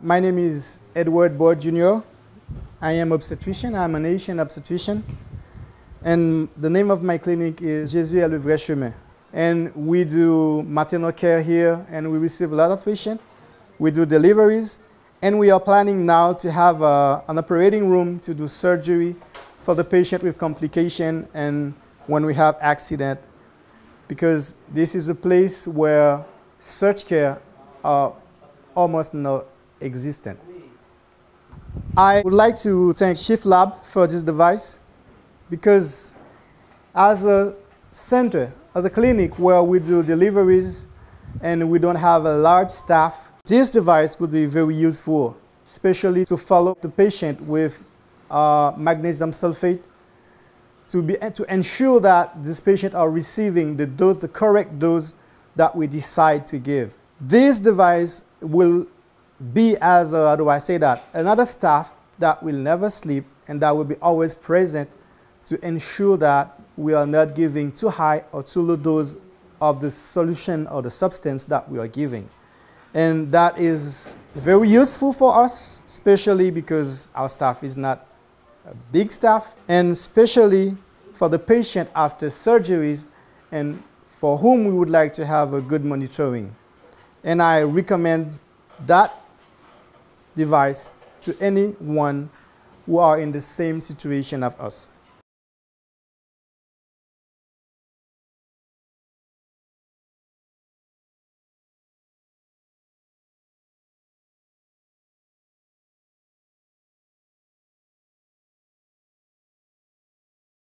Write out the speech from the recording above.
My name is Edward Board Jr. I am obstetrician. I'm an Asian obstetrician. And the name of my clinic is Jésus est le vrai chemin. And we do maternal care here, and we receive a lot of patients. We do deliveries, and we are planning now to have an operating room to do surgery for the patient with complication and when we have accident, because this is a place where surge care are almost not existent. I would like to thank Shift Lab for this device, because as a center, as a clinic where we do deliveries and we don't have a large staff, this device would be very useful, especially to follow the patient with magnesium sulfate, to ensure that this patient are receiving the dose, the correct dose that we decide to give. This device will be as, how do I say that, another staff that will never sleep and that will be always present to ensure that we are not giving too high or too low dose of the solution or the substance that we are giving. And that is very useful for us, especially because our staff is not a big staff, and especially for the patient after surgeries and for whom we would like to have a good monitoring. And I recommend that device to anyone who are in the same situation as us.